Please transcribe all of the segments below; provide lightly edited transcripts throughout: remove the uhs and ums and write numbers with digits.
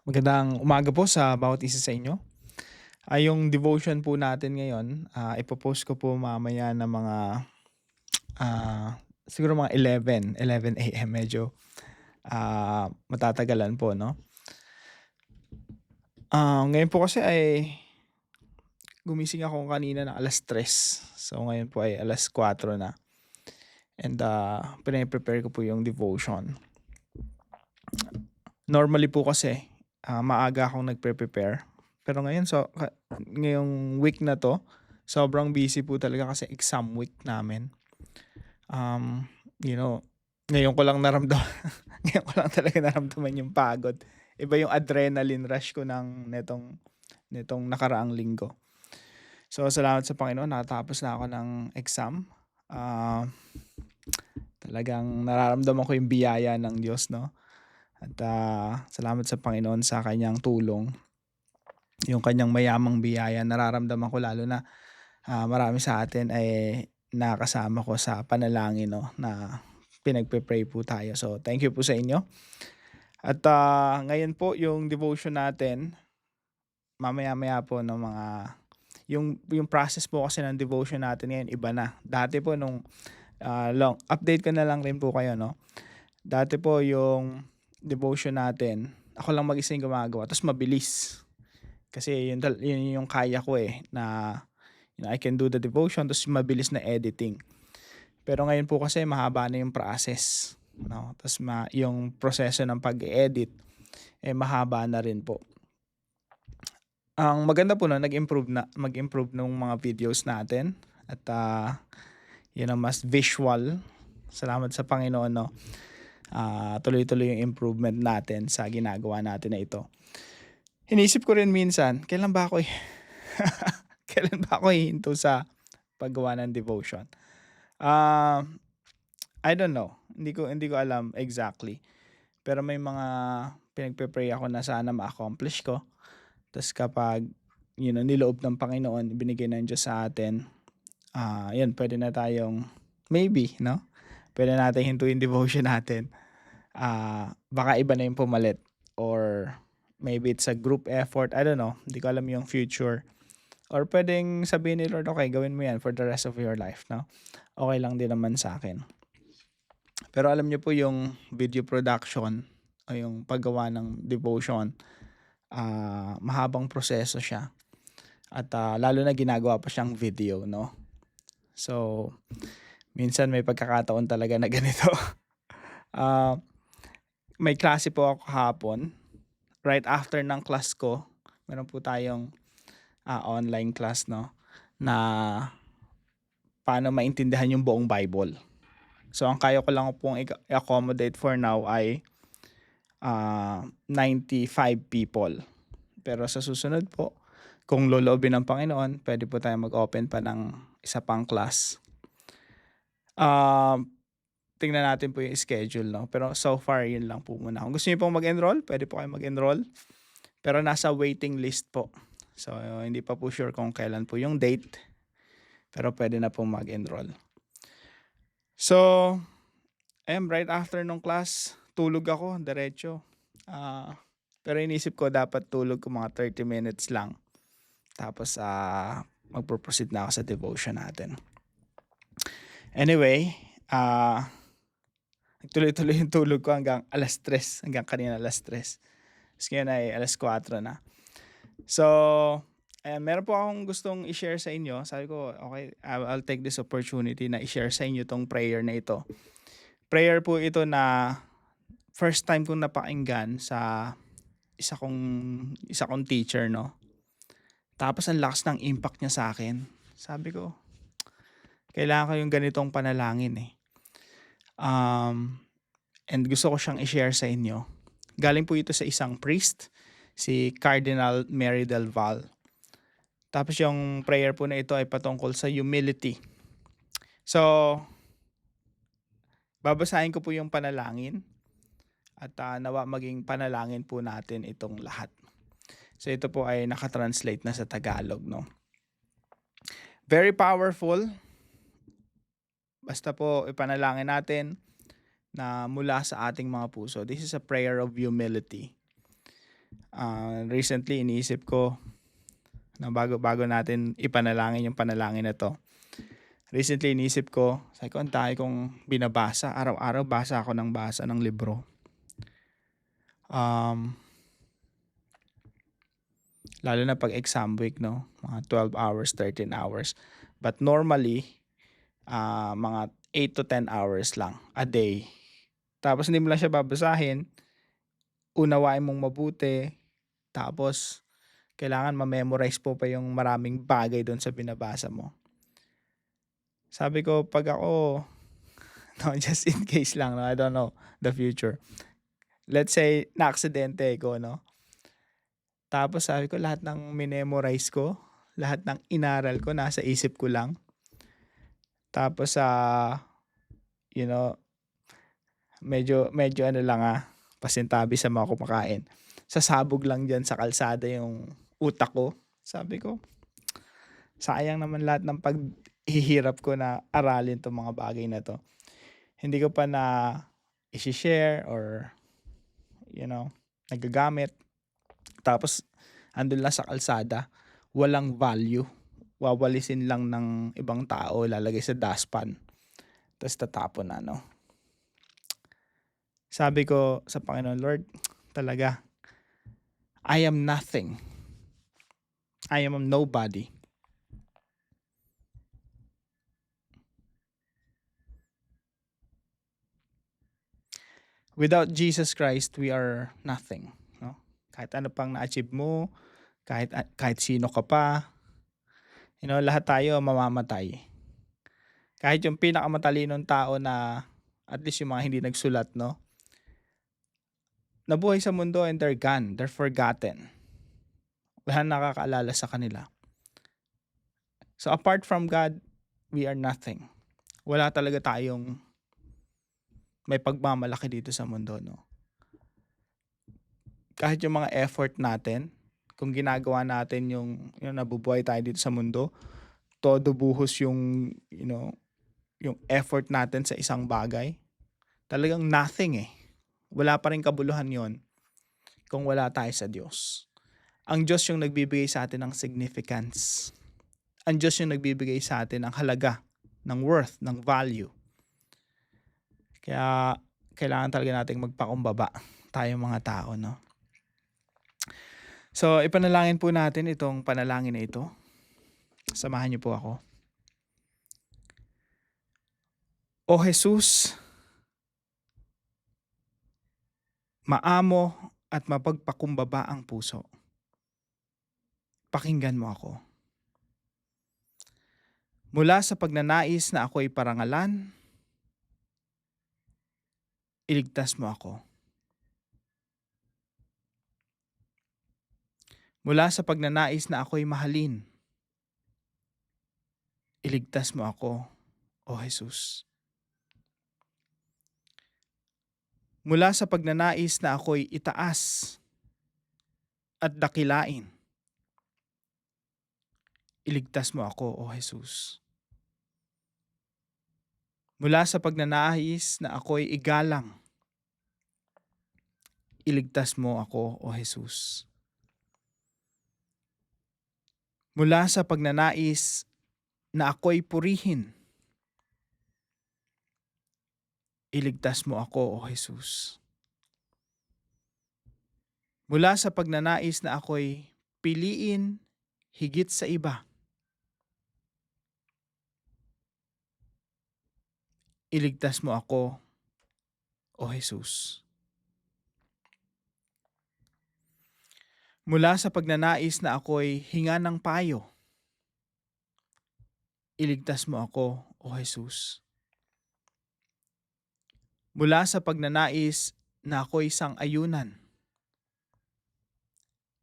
Magandang umaga po sa bawat isa sa inyo. Yung devotion po natin ngayon, ipo-post ko po mamaya ng mga, siguro mga 11 AM medyo, matatagalan po 'no. Ngayon po kasi ay gumising ako kanina ng 3:00. So ngayon po ay 4:00 na and, prepare ko po yung devotion. Normally po kasi, maaga akong nagpre-prepare. Pero ngayon ngayong week na 'to, sobrang busy po talaga kasi exam week namin. Um, you know, ngayon ko lang ngayon ko lang talaga naramdaman yung pagod. Iba yung adrenaline rush ko nitong nakaraang linggo. So, salamat sa Panginoon nakatapos na ako ng exam. Ah, Talagang nararamdaman ko yung biyaya ng Diyos 'no, at, salamat sa Panginoon sa kanyang tulong. Yung kanyang mayamang biyaya nararamdaman ko lalo na, marami sa atin ay nakakasama ko sa panalangin 'no, na pinagpe-pray po tayo. So, thank you po sa inyo. At, ngayon po yung devotion natin, mamaya-maya po no yung process po kasi ng devotion natin ngayon iba na. Dati po nung, update ko na lang rin po kayo 'no. Dati po yung devotion natin, ako lang mag-isa yung gumagawa ta's mabilis. Kasi yun yung kaya ko, na I can do the devotion ta's mabilis na editing. Pero ngayon po kasi mahaba na yung process 'no, ta's yung proseso ng pag-e-edit, mahaba na rin po. Ang maganda po nun mag-improve nung mga videos natin at, yun ang mas visual. Salamat sa Panginoon 'no, tuloy-tuloy yung improvement natin sa ginagawa natin na ito. Iniisip ko rin minsan, kailan ba ako kailan ba ako hihinto sa paggawa ng devotion? Um, I don't know, hindi ko alam exactly. Pero may mga pinagpe-pray ako na sana ma-accomplish ko. Ta's kapag niloob ng Panginoon, ibinigay ng Diyos sa atin, yun puwede na tayong maybe 'no, puwede nating hintuin devotion natin. Baka iba na yung pumalit or maybe it's a group effort, I don't know, hindi ko alam yung future. Or puwedeng sabihin ni Lord, "Okey, gawin mo 'yan for the rest of your life," 'no? Okey lang din naman sa'kin. Pero alam niyo po yung video production o yung paggawa ng devotion, mahabang proseso siya at, lalo na ginagawa pa siyang video 'no. So, minsan may pagkakataon talaga na ganito. Ah, May klase po ako kahapon. Right after ng class ko, meron po tayong, online class 'no, na paano maintindihan yung buong Bible. So, ang kaya ko lang pong i-accommodate for now ay, 95 people. Pero sa susunod po, kung loloobin ng Panginoon, puwede po tayong mag-open pa ng isa pang class. Tingnan natin po yung schedule 'no, pero so far yun lang po muna. Kung gusto niyo pong mag-enroll, puwede po kayong mag-enroll, pero nasa waiting list po. So, hindi pa po sure kung kailan po yung date, pero puwede na pong mag-enroll. So, ayan, right after nung class, tulog ako diretso. Pero inisip ko dapat tulog ko mga 30 minutes lang. Tapos, magpo-proceed na ako sa devotion natin. Anyway, nagtuloy-tuloy yung tulog ko hanggang 3:00, hanggang kanina 3:00. Ta's ngayon ay 4:00 na. So, ayan, meron po akong gustong i-share sa inyo. Sabi ko, okay, I'll take this opportunity na i-share sa inyo 'tong prayer na ito. Prayer po ito na first time kong napakinggan sa isa kong teacher 'no. Tapos ang lakas ng impact niya sa'kin. Sabi ko, kailangan ko yung ganitong panalangin, and gusto ko siyang i-share sa inyo. Galing po ito sa isang priest, si Cardinal Mary Del Val. Tapos yung prayer po na ito ay patungkol sa humility. So, babasahin ko po yung panalangin at, nawa maging panalangin po natin itong lahat. So ito po ay naka-translate na sa Tagalog 'no. Very powerful. Basta po ipanalangin natin na mula sa ating mga puso. This is a prayer of humility. Recently, iniisip ko na bago natin ipanalangin yung panalangin na to. Recently, iniisip ko, sabi ko, ang dami kong binabasa. Araw-araw, basa ako ng basa ng libro. Lalo na pag exam week, no? Mga 12 hours, 13 hours. But normally, mga 8 to 10 hours lang a day. Tapos hindi mo lang siya babasahin, unawain mong mabuti, tapos kailangan ma-memorize po pa yung maraming bagay doon sa binabasa mo. Sabi ko, pag ako, no, just in case lang, no, I don't know the future. Let's say, na-aksidente ko, no? Tapos sabi ko, lahat ng minemorize ko, lahat ng inaral ko, nasa isip ko lang. Tapos, you know, medyo ano lang pasintabi sa mga kumakain. Sasabog lang dyan sa kalsada yung utak ko. Sabi ko, sayang naman lahat ng paghihirap ko na aralin tong mga bagay na to. Hindi ko pa na i-share or, nagagamit. Tapos, andun lang sa kalsada, walang value. Wawalisin lang ng ibang tao, lalagay sa dustpan. Tapos tatapon na, no? Sabi ko sa Panginoon, Lord, talaga, I am nothing. I am nobody. Without Jesus Christ, we are nothing. No? Kahit ano pang na-achieve mo, kahit sino ka pa, lahat tayo mamamatay. Kahit yung pinakamatalinong tao na, at least yung mga hindi nagsulat, no? Nabuhay sa mundo and they're gone, they're forgotten. Wala nakakaalala sa kanila. So apart from God, we are nothing. Wala talaga tayong may pagmamalaki dito sa mundo, no? Kahit yung mga effort natin, kung ginagawa natin yung nabubuhay tayo dito sa mundo, todo buhos yung, yung effort natin sa isang bagay, talagang nothing eh. Wala pa rin kabuluhan yon kung wala tayo sa Diyos. Ang Diyos yung nagbibigay sa atin ng significance. Ang Diyos yung nagbibigay sa atin ng halaga, ng worth, ng value. Kaya kailangan talaga nating magpakumbaba tayong mga tao, no? So, ipanalangin po natin itong panalangin na ito. Samahan niyo po ako. O Jesus, maamo at mapagpakumbaba ang puso. Pakinggan mo ako. Mula sa pagnanais na ako'y parangalan, iligtas mo ako. Mula sa pagnanais na ako'y mahalin, iligtas mo ako, O Jesus. Mula sa pagnanais na ako'y itaas at dakilain, iligtas mo ako, O Jesus. Mula sa pagnanais na ako'y igalang, iligtas mo ako, O Jesus. Mula sa pagnanais na ako'y purihin, iligtas mo ako, O Jesus. Mula sa pagnanais na ako'y piliin higit sa iba, iligtas mo ako, O Jesus. Mula sa pagnanais na ako'y hinga ng payo, iligtas mo ako, O Jesus. Mula sa pagnanais na ako'y sang-ayunan,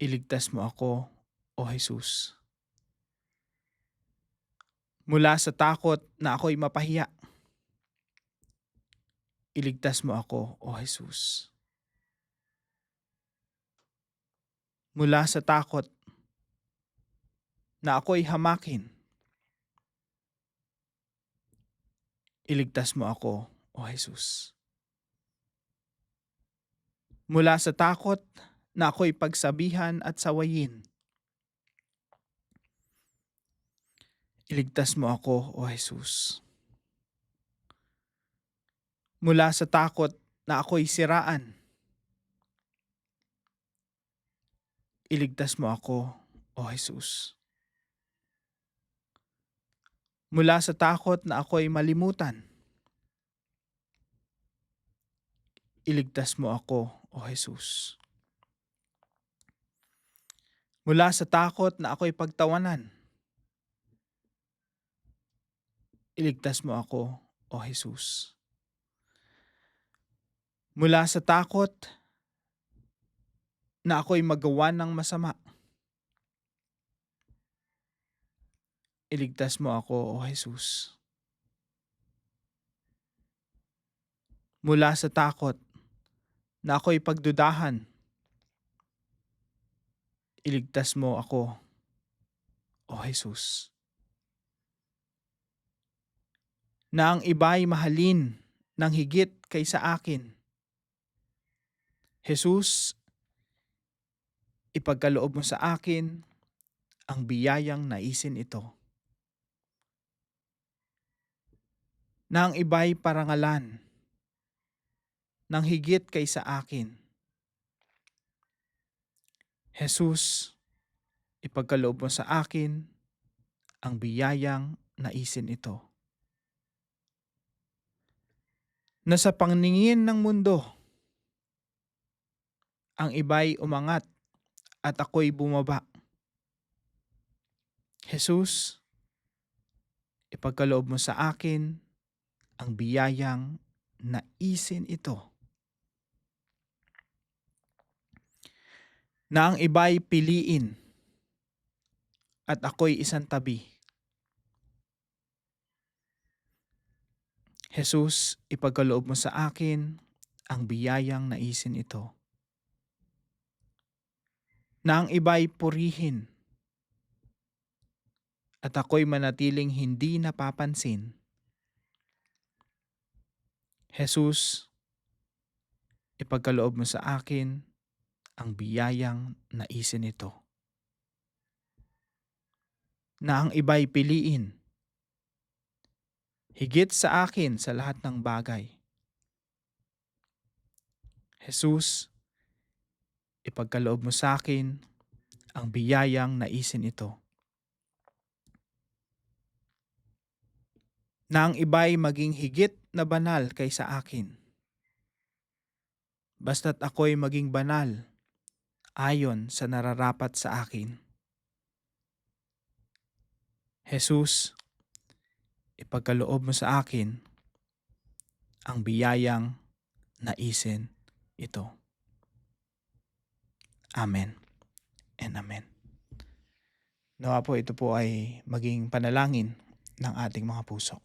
iligtas mo ako, O Jesus. Mula sa takot na ako'y mapahiya, iligtas mo ako, O Jesus. Mula sa takot na ako'y hamakin, iligtas mo ako, O Jesus. Mula sa takot na ako'y pagsabihan at sawayin. Iligtas mo ako, O Jesus, mula sa takot na ako'y siraan. Iligtas mo ako, O Jesus, mula sa takot na ako'y malimutan. Iligtas mo ako, O Jesus, mula sa takot na ako'y pagtawanan. Iligtas mo ako, O Jesus, mula sa takot na ako'y magawa ng masama. Iligtas mo ako, O Jesus, mula sa takot na ako'y pagdudahan. Iligtas mo ako, O Jesus, na ang iba'y mahalin ng higit kaysa akin. Jesus, ipagkaloob mo sa akin ang biyayang naisin ito. Na ang iba'y parangalan ng higit kaysa akin. Jesus, ipagkaloob mo sa akin ang biyayang naisin ito. Na sa paningin ng mundo, ang iba'y umangat at ako'y bumaba. Jesus, ipagkaloob mo sa akin ang biyayang naisin ito. Na ang iba'y piliin at ako'y isang tabi. Jesus, ipagkaloob mo sa akin ang biyayang naisin ito. Na ang iba'y purihin at ako'y manatiling hindi napapansin. Jesus, ipagkaloob mo sa akin ang biyayang naisin ito. Na ang iba'y piliin higit sa akin sa lahat ng bagay. Jesus, ipagkaloob mo sa akin ang biyayang naisin ito. Na ang iba'y maging higit na banal kaysa akin. Basta't ako'y maging banal ayon sa nararapat sa akin. Jesus, ipagkaloob mo sa akin ang biyayang naisin ito. Amen and amen. Nawa po ito po ay maging panalangin ng ating mga puso.